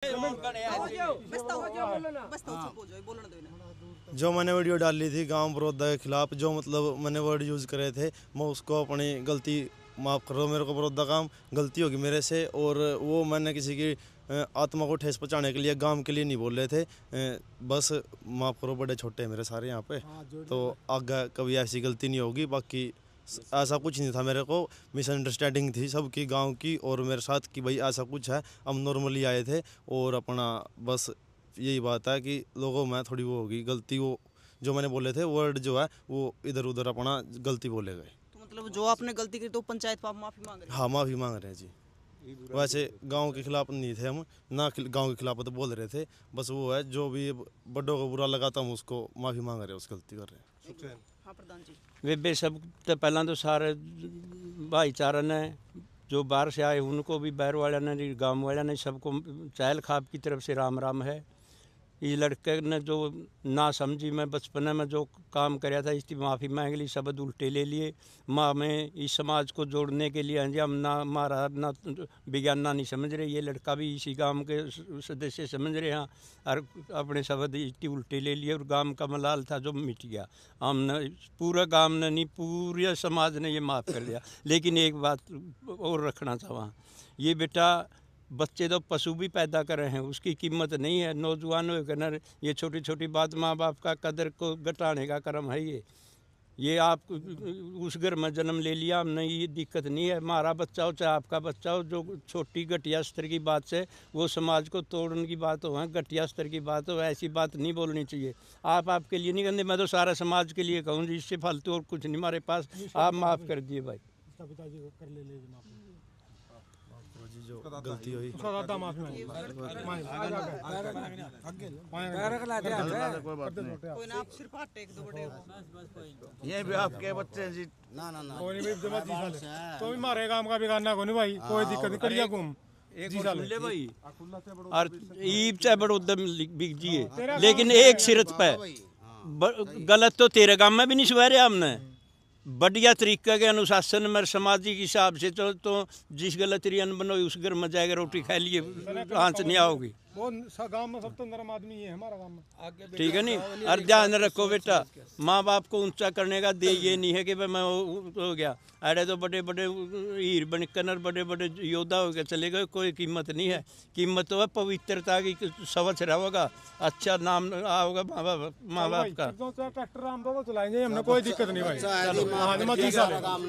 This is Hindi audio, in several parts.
जो मैंने वीडियो डाली थी गांव बड़ौदा के खिलाफ, जो मतलब मैंने वर्ड यूज़ करे थे, मैं उसको अपनी गलती माफ़ करो मेरे को। बड़ौदा काम गलती होगी मेरे से, और वो मैंने किसी की आत्मा को ठेस पहुंचाने के लिए, गांव के लिए नहीं बोल रहे थे। बस माफ़ करो, बड़े छोटे हैं मेरे सारे यहाँ पे, तो आगे कभी ऐसी गलती नहीं होगी। बाकी ऐसा कुछ नहीं था, मेरे को मिसअंडरस्टैंडिंग थी सबकी गांव की और मेरे साथ कि भाई ऐसा कुछ है, हम नॉर्मली आए थे और अपना बस यही बात है कि लोगों में थोड़ी वो होगी गलती, वो जो मैंने बोले थे वर्ड जो है वो इधर उधर अपना गलती बोले गए। तो मतलब जो आपने गलती की तो पंचायत पर माफी मांग रहे हैं? हाँ, माफ़ी मांग रहे हैं जी। वैसे गांव के खिलाफ नहीं थे हम, ना गांव के खिलाफ तो बोल रहे थे, बस वो है जो भी बड़ों को बुरा लगा था हम उसको माफ़ी मांग रहे हैं, उस गलती कर रहे हैं। हाँ प्रधान जी। वे सब तो पहला तो सारे भाईचारा ने जो बाहर से आए उनको भी बाहर वाले ने, गांव वाले ने, सबको चहल खाप की तरफ से राम राम है। इस लड़के ने जो ना समझी, मैं बचपन में जो काम कराया था इसकी माफ़ी मांग ली, शब्द उल्टे ले लिए। माँ में इस समाज को जोड़ने के लिए हम ना मारा ना विज्ञान ना नहीं समझ रहे, ये लड़का भी इसी गांव के सदस्य समझ रहे हैं और अपने शब्द इतनी उल्टे ले लिए और गांव का मलाल था जो मिट गया। हमने पूरा गांव ने नहीं, पूरे समाज ने ये माफ़ कर दिया। लेकिन एक बात और रखना था वहाँ, ये बेटा बच्चे तो पशु भी पैदा कर रहे हैं, उसकी कीमत नहीं है। नौजवान होकर ये छोटी छोटी बात, माँ बाप का कदर को घटाने का कर्म है ये आप उस घर में जन्म ले लिया हमने, ये दिक्कत नहीं है। हमारा बच्चा हो चाहे आपका बच्चा हो, जो छोटी घटिया स्तर की बात से वो समाज को तोड़ने की बात हो, घटिया स्तर की बात हो, ऐसी बात नहीं बोलनी चाहिए। आप आपके लिए नहीं करते, मैं तो सारा समाज के लिए कहूँ, इससे फालतू और कुछ नहीं हमारे पास। आप माफ़ कर दिए भाई। जो गलती हुई ये भी आपके बच्चे जी। ना ना ना कोई भी जमा 30 साल तो भी मारे काम का बिगाड़ना को नहीं भाई, कोई दिक्कत नहीं करिया घूम ले भाई। और ईब चाहे बड़ौदा बिक जिए, लेकिन एक सिरत पे गलत तो तेरे काम में भी नहीं सुधारे हमने। बढ़िया तरीके के अनुशासन में सामाजिक हिसाब से तो जिस गलत रियन बनो उस घर में जाएगा, रोटी खा लिए आंच नहीं आओगी। वो गांव में सब तो नरम आदमी है हमारा गांव में, ठीक है नहीं। और ध्यान रखो बेटा, माँ बाप को ऊंचा करने का दे ये नहीं है कि भाई मैं हो गया। अरे तो बड़े बड़े हीर बनकर बड़े बड़े योद्धा होकर चले गए, कोई कीमत नहीं है। कीमत तो है पवित्रता की, स्वच्छ रहेगा, अच्छा नाम आओगा माँ बाप का। ट्रैक्टर हम तो चलाएंगे, हमने कोई दिक्कत नहीं भाई।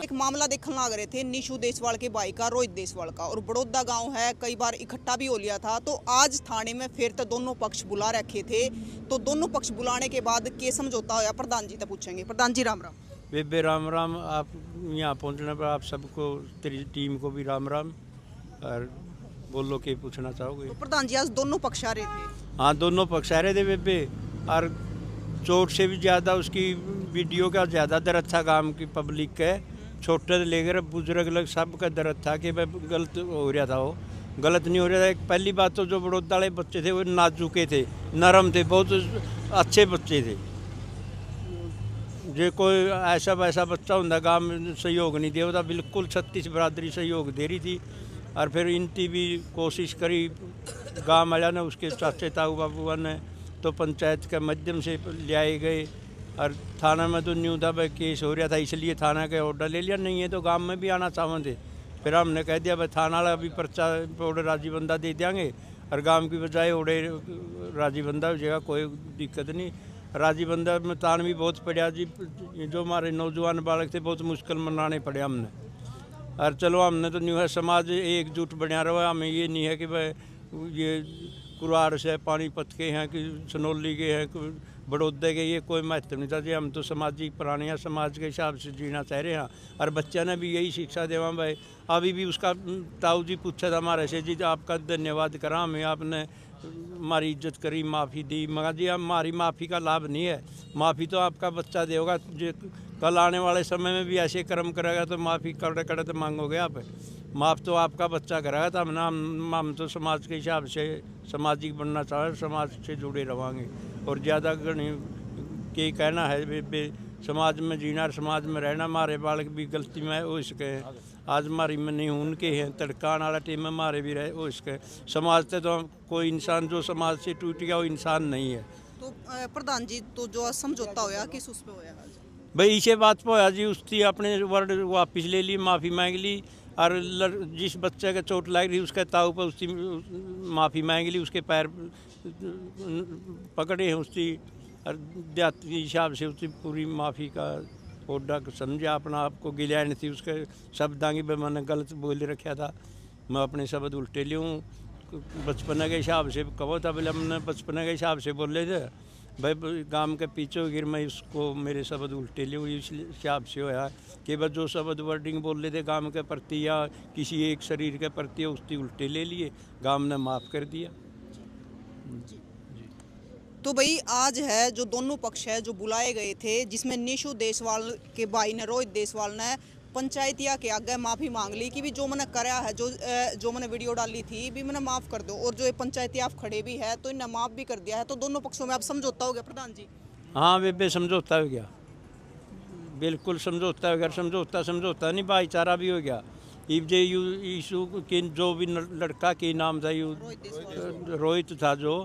एक मामला देखने लग रहे थे निशु देसवाल के भाई का, रोहित देसवाल का, और बड़ौदा गांव है, कई बार इकट्ठा भी हो लिया था। तो आज थाने में फिर तो दोनों पक्ष बुला रखे थे, तो दोनों पक्ष बुलाने के बाद के समझौता होया? प्रधान जी तो पूछेंगे। प्रधान जी राम राम। बेबे राम राम। आप यहाँ पहुँचने पर आप सबको, तेरी टीम को भी राम राम। और बोलो के पूछना चाहोगे? तो प्रधान जी आज दोनों पक्ष आ रहे थे? हाँ, दोनों पक्ष आ रहे थे बेबे। और चोट से भी ज़्यादा उसकी वीडियो का ज़्यादा दर्द था गांव की पब्लिक के, छोटे लेकर बुजुर्ग लोग सब का दर्द था कि भाई गलत हो रहा था। वो गलत नहीं हो रहा था। एक पहली बात तो जो बड़ौदा वाले बच्चे थे वो नाजुके थे, नरम थे, बहुत अच्छे बच्चे थे। जो कोई ऐसा वैसा बच्चा होता गांव में सहयोग नहीं दिया होता, बिल्कुल 36 बरादरी सहयोग दे रही थी। और फिर इनकी भी कोशिश करी गांव वाला ने, उसके चाचे ताऊ बाबू ने, तो पंचायत के माध्यम से ले आए गए। और थाना में तो न्यू था भाई केस हो रहा था, इसलिए थाना का ऑर्डर ले लिया, नहीं है तो गांव में भी आना चाहते थे। फिर हमने कह दिया भाई थाना वाला भी पर्चा ऑर्डर राजी बंदा दे देंगे और गांव की बजाय ऑर्डर राजी बंदा हो जाएगा, कोई दिक्कत नहीं। राजी बंदा में तान भी बहुत पड़ा जी, जो हमारे नौजवान बालक थे बहुत मुश्किल मनाने पड़े हमने। और चलो हमने तो न्यू है समाज एकजुट बना रहा, हमें ये नहीं है कि भाई ये कुराड़ से पानीपत के हैं कि सनौली के हैं बड़ौदे के, ये कोई महत्व नहीं था जी। हम तो सामाजिक प्राणी समाज के हिसाब से जीना चाह रहे हैं। और बच्चा ने भी यही शिक्षा देवा भाई। अभी भी उसका ताऊ जी पूछा था हमारे से, जी आपका धन्यवाद करा, हमें आपने हमारी इज्जत करी, माफ़ी दी। मगर जी हमारी माफ़ी का लाभ नहीं है, माफ़ी तो आपका बच्चा देगा। जो कल आने वाले समय में भी ऐसे कर्म करेगा तो माफ़ी कड़े कड़े तो मांगोगे आप, माफ़ तो आपका बच्चा करेगा। तो हम तो समाज के हिसाब से सामाजिक बनना चाह रहे, समाज से जुड़े रहेंगे। और ज़्यादा के कहना है समाज में जीना, समाज में रहना। हमारे बालक भी गलती में हो सके, आज हमारी में नहीं उनके हैं तड़कान वाला टीम में हमारे भी रहे वो इसके समाज से तो कोई इंसान जो समाज से टूट गया वो इंसान नहीं है। तो प्रधान जी तो जो समझौता होया किस उस पे होया आज? भाई इसे बात पे होया जी उसकी अपने वर्ड वापस ले ली माफ़ी मांग ली और जिस बच्चे के चोट लग रही उसके ताऊ पर उसकी माफ़ी मांग ली उसके पैर पकड़े हैं उसकी और देहात के हिसाब से उसकी पूरी माफ़ी का ओडा समझा अपना आपको गिलिया नहीं थी उसके शब्दांगी पर मैंने गलत बोल रखा था मैं अपने शब्द उल्टे लूँ बचपन के हिसाब से कहो था पहले हमने बचपन के हिसाब से बोले थे भाई गांव के पीछे गिर मैं इसको मेरे शब्द उल्टे लूँ इस हिसाब से होया कि बस जो शब्द वर्डिंग बोल रहे थे गांव के प्रति या किसी एक शरीर के प्रति उसकी उल्टे ले लिए गांव ने माफ़ कर दिया। तो भाई आज है जो दोनों पक्ष है जो बुलाए गए थे जिसमें निशु देसवाल के भाई ने रोहित देसवाल ने पंचायतिया के आगे माफ़ी मांग ली कि भी जो मैंने कराया है जो मैंने वीडियो डाली थी भी मैंने माफ़ कर दो और जो ये पंचायतिया आप खड़े भी है तो इन्हें माफ़ भी कर दिया है। तो दोनों पक्षों में आप समझौता हो गया प्रधान जी? हाँ बेबे समझौता हो गया बिल्कुल समझौता हो गया समझौता नहीं भाईचारा भी हो गया। जे यीशु के जो भी लड़का के नाम था रोहित था जो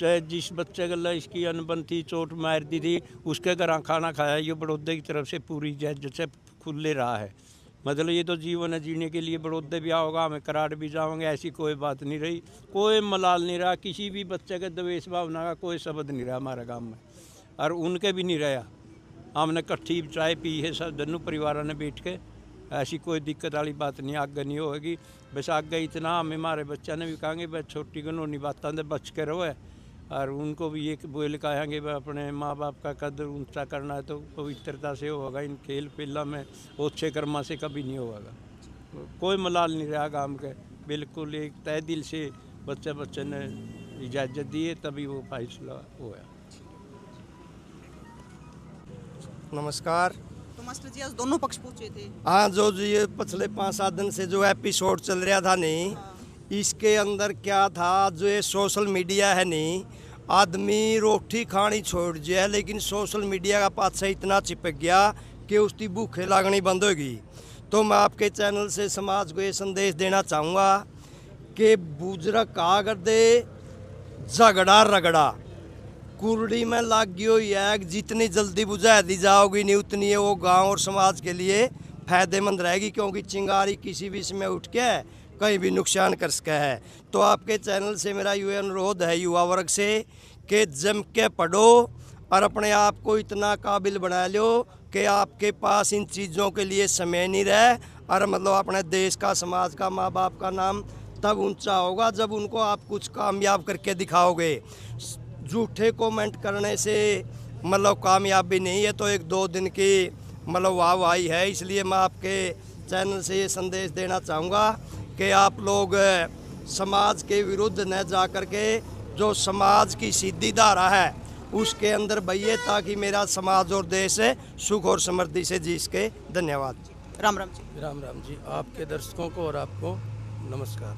चाहे जिस बच्चे गला इसकी अनबन थी चोट मार दी थी उसके घर खाना खाया ये बड़ौदे की तरफ से पूरी जैसे खुले रहा है मतलब ये तो जीवन है जीने के लिए बड़ौदे भी आओगा हमें कराड़ भी जाओगे ऐसी कोई बात नहीं रही कोई मलाल नहीं रहा किसी भी बच्चे के द्वेष भावना का कोई शब्द नहीं रहा हमारे गाँव में और उनके भी नहीं रहा। हमने कट्ठी चाय पी है सब दोनों परिवार ने बैठ के ऐसी कोई दिक्कत वाली बात नहीं आगे नहीं होगी बस आगे इतना हमें हमारे बच्चा ने भी कहेंगे बस छोटी गनोनी बातें बच के रहो है और उनको भी ये बोल कहेंगे अपने माँ बाप का कदर ऊंचा करना है तो पवित्रता से होगा इन खेल पेला में अच्छे कर्मा से कभी नहीं होगा कोई मलाल नहीं रहा गांव के बिल्कुल एक तय दिल से बच्चे ने इजाज़त दी है तभी वो फैसला हुआ। नमस्कार। तो मास्टर जी आज दोनों पक्ष पूछे थे। हाँ जो ये पिछले 5-7 दिन से जो एपिसोड चल रहा था नहीं इसके अंदर क्या था जो ये सोशल मीडिया है नहीं आदमी रोटी खानी छोड़ जाए लेकिन सोशल मीडिया का पाछे इतना चिपक गया कि उसकी भूखे लागनी बंद होगी। तो मैं आपके चैनल से समाज को ये संदेश देना चाहूँगा कि बुजुर्ग कहा कर दे झगड़ा रगड़ा कुरड़ी में लाग गई हुई है जितनी जल्दी बुझा दी जाओगी नहीं उतनी है वो गांव और समाज के लिए फायदेमंद रहेगी क्योंकि चिंगारी किसी भी समय उठ के कहीं भी नुकसान कर सका है। तो आपके चैनल से मेरा ये अनुरोध है युवा वर्ग से कि जम के पढ़ो और अपने आप को इतना काबिल बना लो कि आपके पास इन चीज़ों के लिए समय नहीं रहे और मतलब अपने देश का समाज का माँ बाप का नाम तब ऊंचा होगा जब उनको आप कुछ कामयाब करके दिखाओगे। झूठे कमेंट करने से मतलब कामयाबी नहीं है तो 1-2 दिन की मतलब वाहवाही है। इसलिए मैं आपके चैनल से ये संदेश देना चाहूँगा कि आप लोग समाज के विरुद्ध न जा कर के जो समाज की सीधी धारा है उसके अंदर बहिए ताकि मेरा समाज और देश सुख और समृद्धि से जी सके। धन्यवाद। राम राम जी। राम राम जी। आपके दर्शकों को और आपको नमस्कार।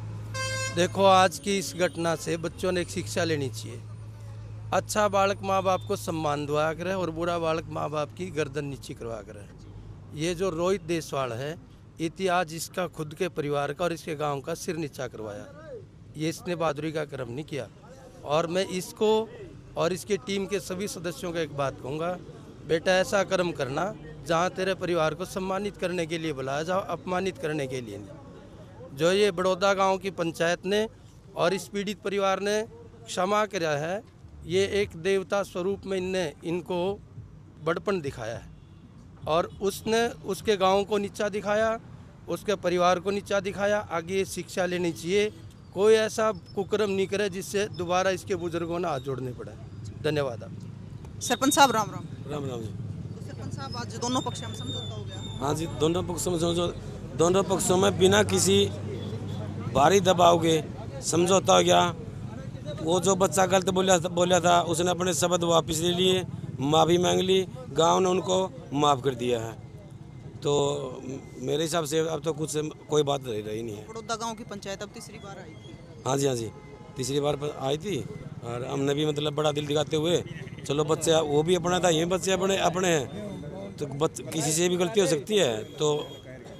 देखो आज की इस घटना से बच्चों ने एक शिक्षा लेनी चाहिए। अच्छा बालक माँ बाप को सम्मान दिया करे और बुरा बालक माँ बाप की गर्दन नीची करवा करे। ये जो रोहित देसवाल है इतिहास इसका खुद के परिवार का और इसके गांव का सिर नीचा करवाया। ये इसने बहादुरी का कर्म नहीं किया और मैं इसको और इसकी टीम के सभी सदस्यों को एक बात कहूँगा, बेटा ऐसा कर्म करना जहाँ तेरे परिवार को सम्मानित करने के लिए बुलाया जाओ, अपमानित करने के लिए नहीं। जो ये बड़ौदा गांव की पंचायत ने और इस पीड़ित परिवार ने क्षमा किया है, ये एक देवता स्वरूप में इनको बड़पन दिखाया है और उसने उसके गांव को नीचा दिखाया, उसके परिवार को नीचा दिखाया। आगे ये शिक्षा लेनी चाहिए, कोई ऐसा कुकर्म नहीं करे जिससे दोबारा इसके बुजुर्गों ने हाथ जोड़ने पड़े। धन्यवाद। आप सरपंच साहब राम राम। राम राम जी। तो सरपंच साहब आज दोनों पक्ष में समझौता हो गया? हाँ जी दोनों पक्षों में बिना किसी भारी दबाव के समझौता हो गया। वो जो बच्चा गलत बोला था उसने अपने शब्द वापस ले लिए, माफ़ी मांग ली, गांव ने उनको माफ़ कर दिया है। तो मेरे हिसाब से अब तो कुछ कोई बात रही नहीं है। बड़ौदा गांव की पंचायत अब तीसरी बार आई थी। हाँ जी तीसरी बार आई थी और हमने भी मतलब बड़ा दिल दिखाते हुए चलो बच्चे वो भी अपना था, ये बच्चे अपने हैं तो किसी से भी गलती हो सकती है तो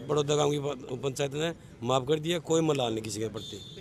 बड़ौदा गांव की पंचायत ने माफ़ कर दिया, कोई मलाल नहीं किसी के प्रति।